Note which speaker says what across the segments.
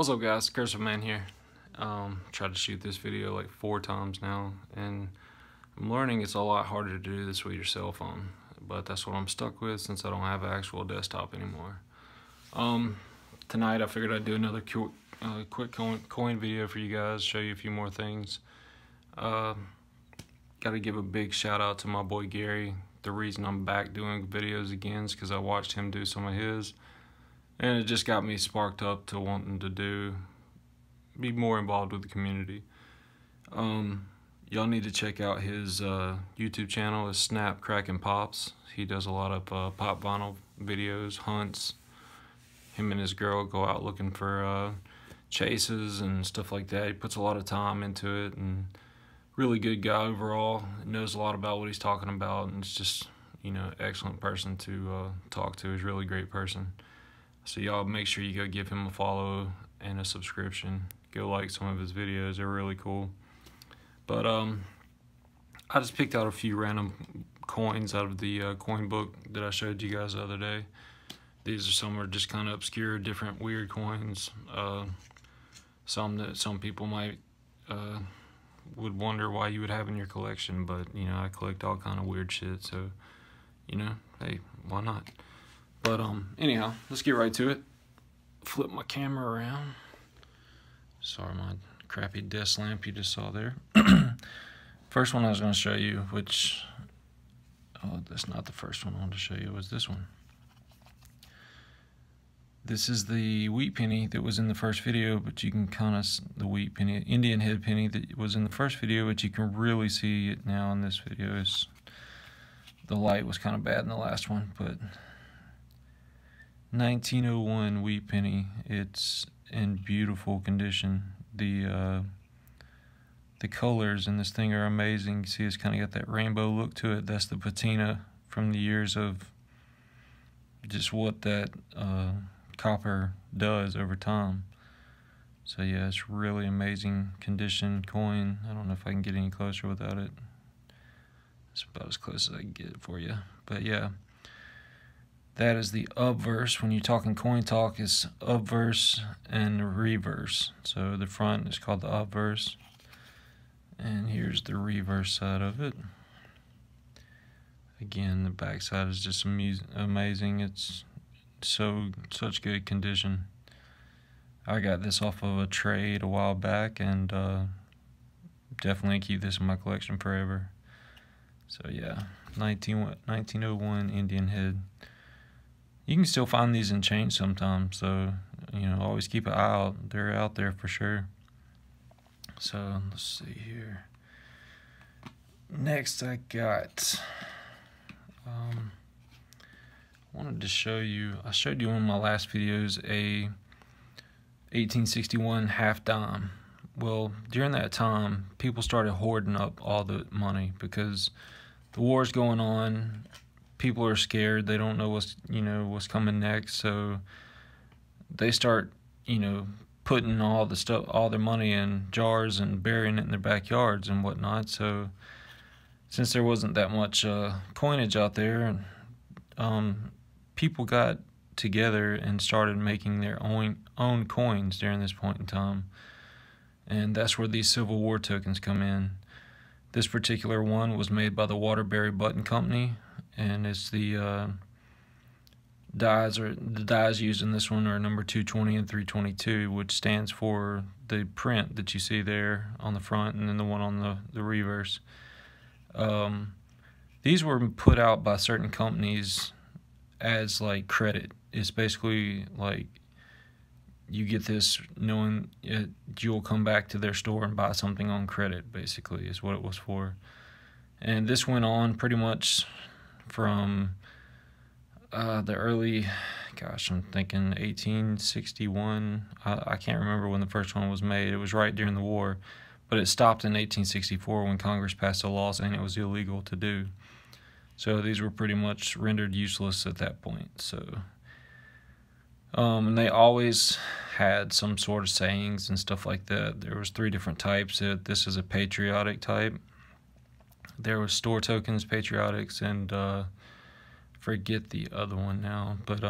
Speaker 1: What's up, guys? Cursive Man here. Tried to shoot this video like 4 times now, and I'm learning it's a lot harder to do this with your cell phone, but that's what I'm stuck with since I don't have an actual desktop anymore. Tonight I figured I'd do another quick coin video for you guys, show you a few more things. Gotta give a big shout out to my boy Gary. The reason I'm back doing videos again is because I watched him do some of his, and it just got me sparked up to wanting to be more involved with the community. Y'all need to check out his YouTube channel. It's Snap, Crack, and Pops. He does a lot of pop vinyl videos, hunts. Him and his girl go out looking for chases and stuff like that. He puts a lot of time into it, and really good guy overall. Knows a lot about what he's talking about, and it's just, excellent person to talk to. He's a really great person. So y'all make sure you go give him a follow and a subscription. Go like some of his videos, they're really cool. But I just picked out a few random coins out of the coin book that I showed you guys the other day. These are some just kind of obscure, different, weird coins. Some that some people might would wonder why you would have in your collection, but I collect all kind of weird shit, so hey, why not? But anyhow, let's get right to it. Flip my camera around. Sorry, my crappy desk lamp you just saw there. First one I was going to show you, which, that's not the first one I wanted to show you, it was this one. This is the wheat penny that was in the first video, but you can kind of, the wheat penny, Indian head penny that was in the first video, but you can really see it now in this video. The light was kind of bad in the last one, but 1901 wheat penny. It's in beautiful condition. The colors in this thing are amazing. You see, it's kind of got that rainbow look to it. That's the patina from the years of just what that copper does over time. So yeah, it's really amazing condition coin. I don't know if I can get any closer without it. It's about as close as I can get it for you. But yeah, that is the obverse. When you're talking coin talk, it's obverse and reverse. So the front is called the obverse, and here's the reverse side of it. Again, the back side is just amazing. It's such good condition. I got this off of a trade a while back, and definitely keep this in my collection forever. So yeah, 1901 Indian head. You can still find these in change sometimes, so always keep an eye out. They're out there for sure. So let's see here. Next I got wanted to show you, I showed you in one of my last videos a 1861 half dime. Well, during that time, people started hoarding up all the money because the war's going on. People are scared. They don't know what's coming next, so they start putting all their money in jars and burying it in their backyards and whatnot. So since there wasn't that much coinage out there, people got together and started making their own coins during this point in time, and that's where these Civil War tokens come in. This particular one was made by the Waterbury Button Company, and it's the dies used in this one are number 220 and 322, which stands for the print that you see there on the front, and then the one on the reverse. These were put out by certain companies as like credit. It's basically like you get this knowing you'll come back to their store and buy something on credit, basically, is what it was for. And this went on pretty much from the early, I'm thinking 1861. I can't remember when the first one was made. It was right during the war, but it stopped in 1864 when Congress passed a law saying it was illegal to do. So these were pretty much rendered useless at that point. So and they always had some sort of sayings and stuff like that. There was 3 different types. This is a patriotic type. There was store tokens, patriotics, and forget the other one now. But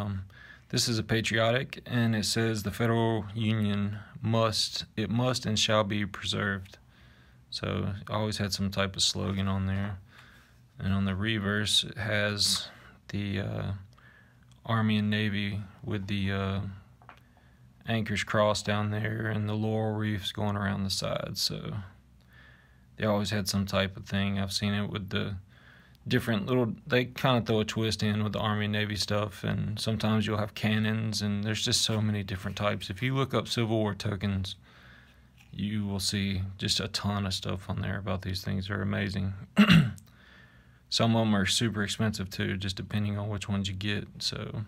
Speaker 1: This is a patriotic, and it says the Federal Union must and shall be preserved. So it always had some type of slogan on there. And on the reverse, it has the Army and Navy with the anchors crossed down there and the laurel wreaths going around the sides. So they always had some type of thing. I've seen it with the different little, they kind of throw a twist in with the Army and Navy stuff, and sometimes you'll have cannons, and there's just so many different types. If you look up Civil War tokens, you will see just a ton of stuff on there about these things. They're amazing. Some of them are super expensive too, just depending on which ones you get. So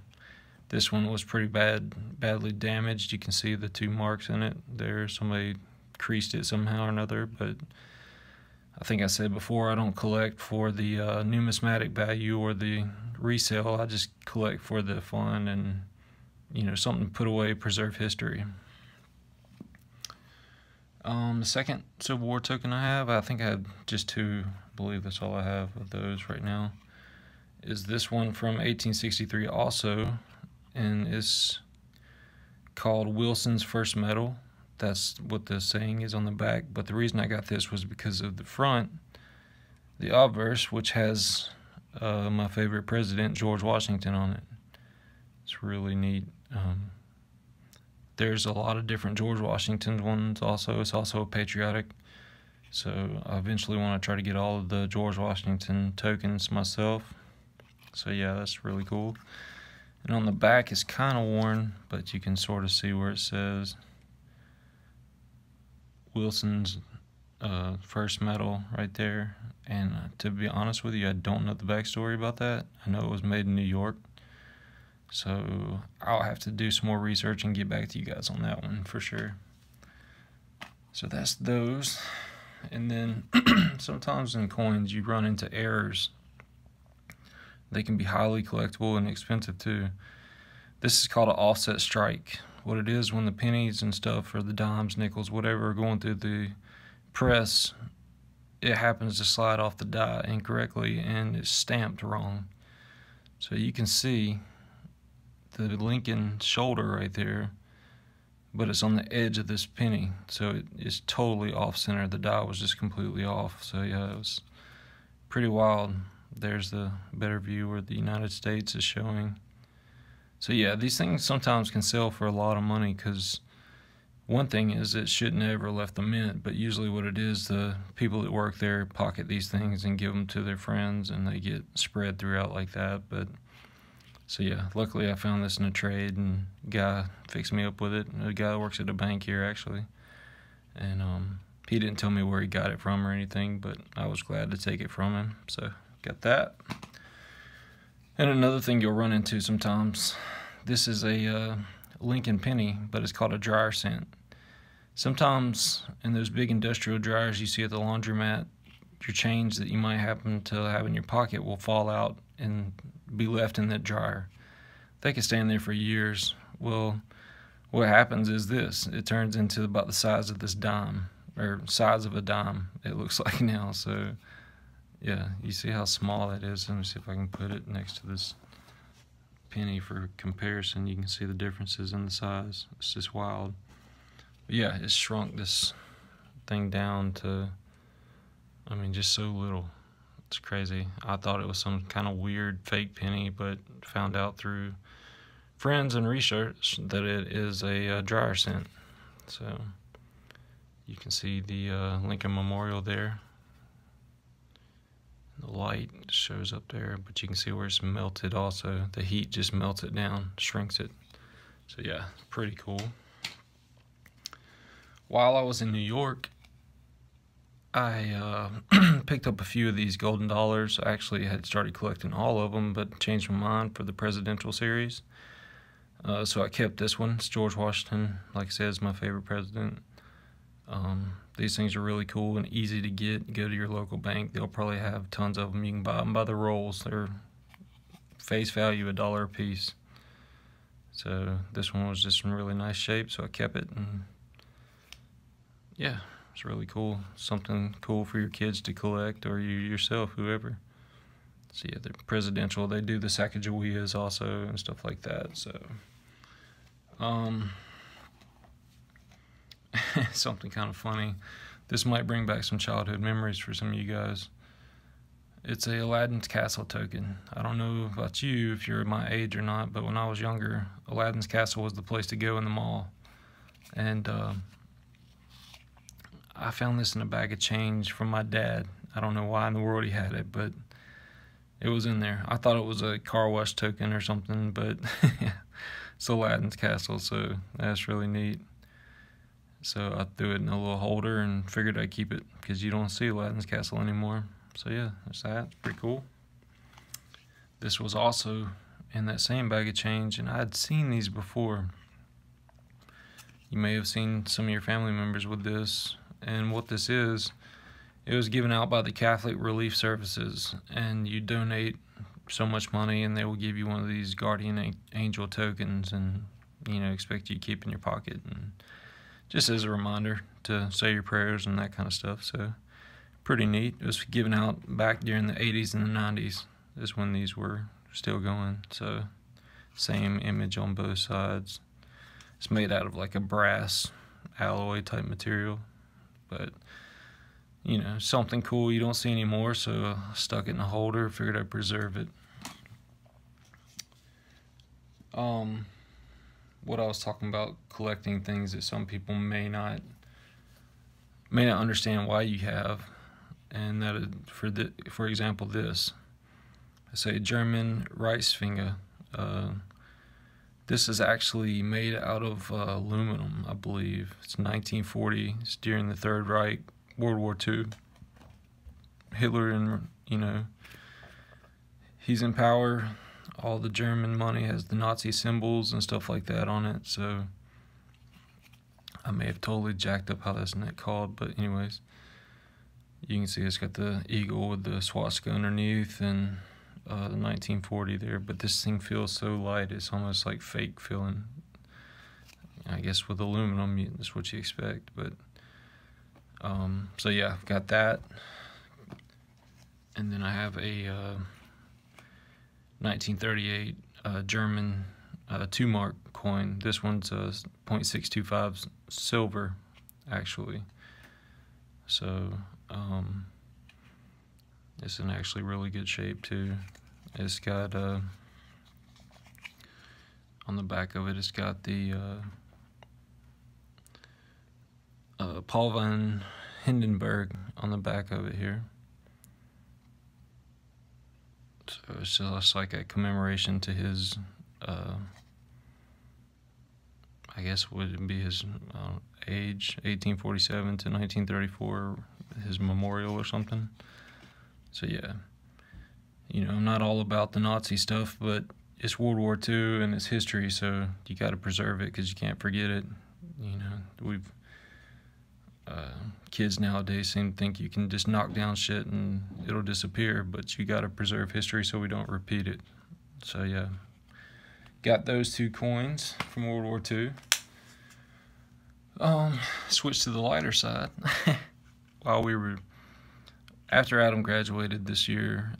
Speaker 1: this one was pretty badly damaged. You can see the 2 marks in it there. Somebody creased it somehow or another, but I think I said before, I don't collect for the numismatic value or the resale. I just collect for the fun and, you know, something to put away, preserve history. The second Civil War token I think I had just 2. I believe that's all I have of those right now. Is this one from 1863 also, and it's called Wilson's First Medal. That's what the saying is on the back, but the reason I got this was because of the front, the obverse, which has my favorite president, George Washington, on it. It's really neat. There's a lot of different George Washington ones also. It's also a patriotic, so I eventually want to try to get all of the George Washington tokens myself. So yeah, that's really cool. And on the back it's kind of worn, but you can sort of see where it says Wilson's first medal right there. And to be honest with you, I don't know the backstory about that. I know it was made in New York, so I'll have to do some more research and get back to you guys on that one for sure. So that's those. And then sometimes in coins you run into errors. They can be highly collectible and expensive too. This is called an offset strike. What it is, when the pennies and stuff, or the dimes, nickels, whatever, are going through the press, it happens to slide off the die incorrectly and it's stamped wrong. So you can see the Lincoln shoulder right there, but it's on the edge of this penny, so it is totally off center. The die was just completely off. So yeah, it was pretty wild. There's the better view where the United States is showing. So yeah, these things sometimes can sell for a lot of money, because one thing is it shouldn't have ever left the mint, but usually what it is, the people that work there pocket these things and give them to their friends, and they get spread throughout like that. But so yeah, luckily I found this in a trade, and a guy fixed me up with it. A guy that works at a bank here actually, and he didn't tell me where he got it from or anything, but I was glad to take it from him. So got that. And another thing you'll run into sometimes, this is a Lincoln penny, but it's called a dryer cent. Sometimes in those big industrial dryers you see at the laundromat, your change that you might happen to have in your pocket will fall out and be left in that dryer. They can stand there for years. Well, what happens is this: it turns into about the size of this dime, or size of a dime, it looks like now. So yeah, you see how small that is. Let me see if I can put it next to this penny for comparison. You can see the differences in the size. It's just wild. But yeah, it's shrunk this thing down to, I mean, just so little. It's crazy. I thought it was some kind of weird fake penny, but found out through friends and research that it is a dryer cent. So you can see the Lincoln Memorial there. The light shows up there, but you can see where it's melted also. The heat just melts it down, shrinks it. So yeah, pretty cool. While I was in New York, I picked up a few of these golden dollars. I actually had started collecting all of them, but changed my mind for the presidential series. So I kept this one. It's George Washington, like I said, is my favorite president. These things are really cool and easy to get. Go to your local bank. They'll probably have tons of them. You can buy them by the rolls. They're face value $1 a piece. So this one was just in really nice shape, so I kept it. And yeah, it's really cool. Something cool for your kids to collect, or you yourself, whoever. So yeah, they're presidential. They do the Sacagaweas also and stuff like that. So Something kind of funny. This might bring back some childhood memories for some of you guys. It's a Aladdin's Castle token. I don't know about you if you're my age or not, but when I was younger, Aladdin's Castle was the place to go in the mall. And I found this in a bag of change from my dad. I don't know why in the world he had it, but it was in there. I thought it was a car wash token or something, but it's Aladdin's Castle, so that's really neat. So I threw it in a little holder and figured I'd keep it because you don't see Aladdin's Castle anymore. So yeah, there's that. It's pretty cool. This was also in that same bag of change, and I had seen these before. You may have seen some of your family members with this. And what this is, it was given out by the Catholic Relief Services, and you donate so much money and they will give you one of these guardian angel tokens, and expect you to keep in your pocket, and just as a reminder to say your prayers and that kind of stuff. So pretty neat. It was given out back during the 80s and the 90s is when these were still going. So same image on both sides. It's made out of like a brass alloy type material, but something cool you don't see anymore, so I stuck it in a holder, figured I'd preserve it. What I was talking about, collecting things that some people may not understand why you have, and that is, for example, this. I say German Reichsfinger. This is actually made out of aluminum, I believe. It's 1940. It's during the Third Reich, World War II. Hitler, and he's in power. All the German money has the Nazi symbols and stuff like that on it. So I may have totally jacked up how that's not called, but anyways, you can see it's got the eagle with the swastika underneath and the 1940 there. But this thing feels so light, it's almost like fake feeling. I guess with aluminum, that's what you expect. But so yeah, I've got that. And then I have a 1938 German 2-mark coin. This one's .625 silver, actually. So it's in actually really good shape too. It's got on the back of it, it's got the Paul von Hindenburg on the back of it here. So it's just like a commemoration to his, I guess would be his age, 1847 to 1934, his memorial or something. So yeah, I'm not all about the Nazi stuff, but it's World War II and it's history, so you got to preserve it because you can't forget it. We've kids nowadays seem to think you can just knock down shit and it'll disappear, but you got to preserve history so we don't repeat it. So yeah, got those 2 coins from World War II. Switch to the lighter side. After Adam graduated this year,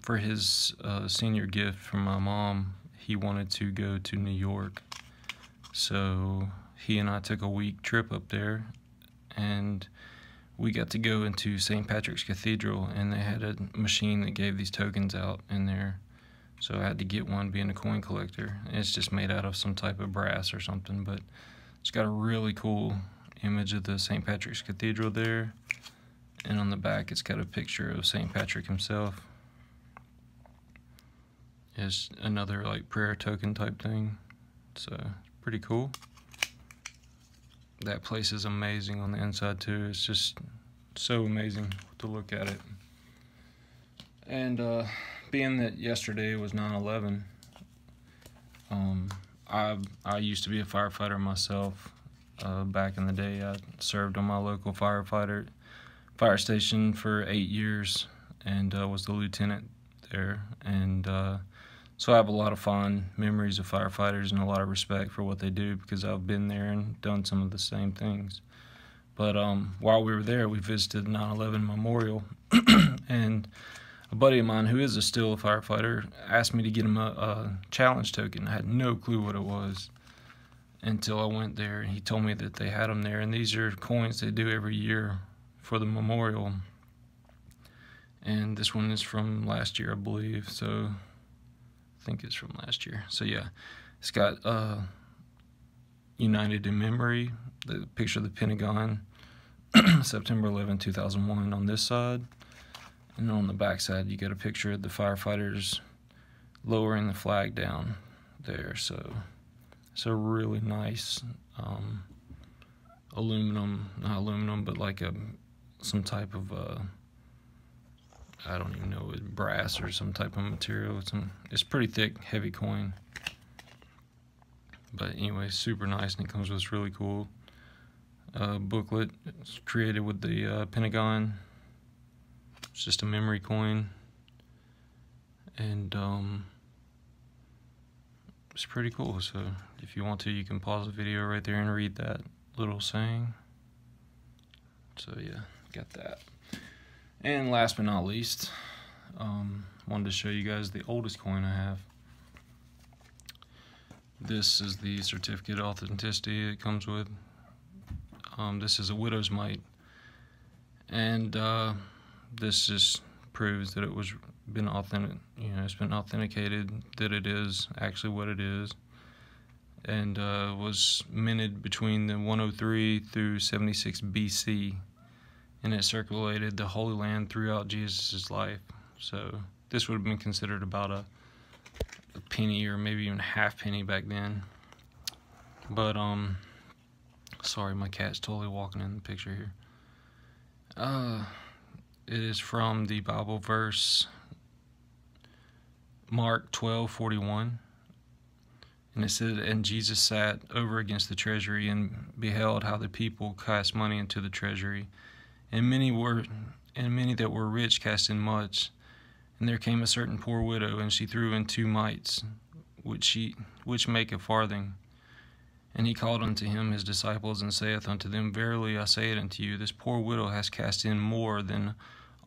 Speaker 1: for his senior gift from my mom, he wanted to go to New York. So he and I took a week trip up there, and we got to go into St. Patrick's Cathedral, and they had a machine that gave these tokens out in there. So I had to get one, being a coin collector. And it's just made out of some type of brass or something, but it's got a really cool image of the St. Patrick's Cathedral there. And on the back, it's got a picture of St. Patrick himself. It's another like prayer token type thing. So pretty cool. That place is amazing on the inside too. It's just so amazing to look at it. And being that yesterday was 9/11, I used to be a firefighter myself. Back in the day, I served on my local fire station for 8 years, and was the lieutenant there. And so I have a lot of fond memories of firefighters and a lot of respect for what they do because I've been there and done some of the same things. But while we were there, we visited the 9/11 Memorial, and a buddy of mine who is still a firefighter asked me to get him a challenge token. I had no clue what it was. until I went there, and he told me that they had them there. And these are coins they do every year for the memorial. And this one is from last year, I believe. So I think it's from last year. So yeah, it's got United in Memory, the picture of the Pentagon, September 11, 2001 on this side. And on the back side, you get a picture of the firefighters lowering the flag down there. So it's a really nice aluminum, not aluminum, but like some type of I don't even know, brass or some type of material. It's pretty thick, heavy coin. But anyway, super nice, and it comes with this really cool booklet. It's created with the Pentagon. It's just a memory coin, and it's pretty cool. So if you want to, you can pause the video right there and read that little saying. So yeah, got that. And last but not least, wanted to show you guys the oldest coin I have. This is the certificate of authenticity it comes with. This is a widow's mite, and this just proves that it was been authentic. It's been authenticated that it is actually what it is, and was minted between the 103 through 76 BC, and it circulated the Holy Land throughout Jesus' life. So this would have been considered about a penny or maybe even half penny back then. But sorry, my cat's totally walking in the picture here. It is from the Bible verse Mark 12:41, and it said, "And Jesus sat over against the treasury and beheld how the people cast money into the treasury, and many that were rich cast in much. And there came a certain poor widow, and she threw in 2 mites, which make a farthing. And he called unto him his disciples, and saith unto them, Verily I say it unto you, this poor widow has cast in more than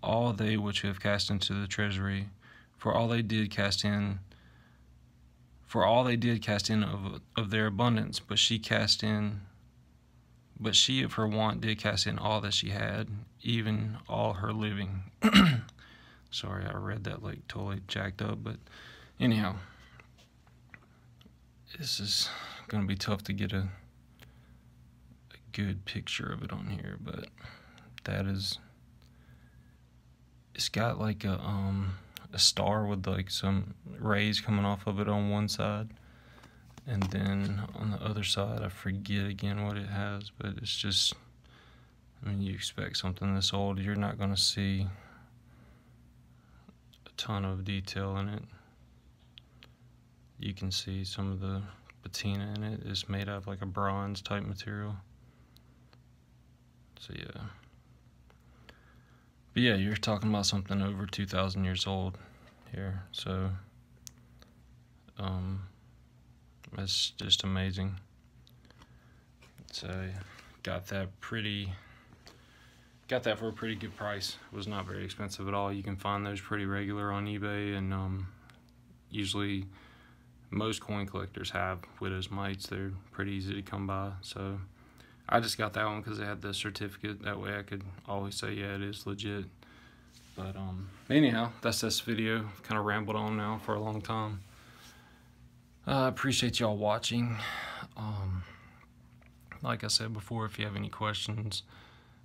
Speaker 1: all they which have cast into the treasury. For all they did cast in of their abundance, but she of her want did cast in all that she had, even all her living." Sorry, I read that like totally jacked up, but anyhow, this is going to be tough to get a good picture of it on here, but it's got like a star with like some rays coming off of it on one side, and then on the other side I forget again what it has, but it's just, I mean, you expect something this old, you're not going to see a ton of detail in it. You can see some of the patina in it is made out of like a bronze type material. So yeah. But yeah, you're talking about something over 2,000 years old here. So it's just amazing. So got that for a pretty good price. It was not very expensive at all. You can find those pretty regular on eBay, and usually most coin collectors have widow's mites. They're pretty easy to come by. So I just got that one because it had the certificate. That way I could always say, yeah, it is legit. But anyhow, that's this video. I've kind of rambled on now for a long time. I appreciate y'all watching. Like I said before, if you have any questions,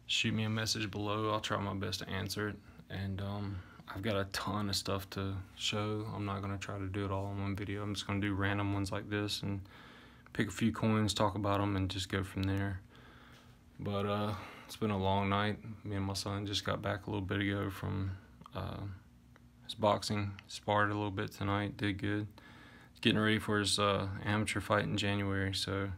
Speaker 1: shoot me a message below. I'll try my best to answer it. And I've got a ton of stuff to show. I'm not going to try to do it all in one video. I'm just going to do random ones like this and pick a few coins, talk about them, and just go from there. But it's been a long night. Me and my son just got back a little bit ago from his boxing. Sparred a little bit tonight, did good. Getting ready for his amateur fight in January, so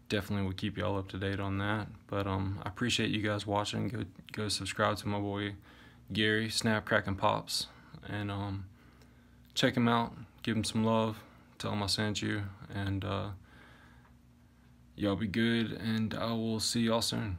Speaker 1: definitely will keep y'all up to date on that. But I appreciate you guys watching. Go subscribe to my boy Gary, Snap, Crack, and Pops, and check him out, give him some love, tell him I sent you, and y'all be good, and I will see y'all soon.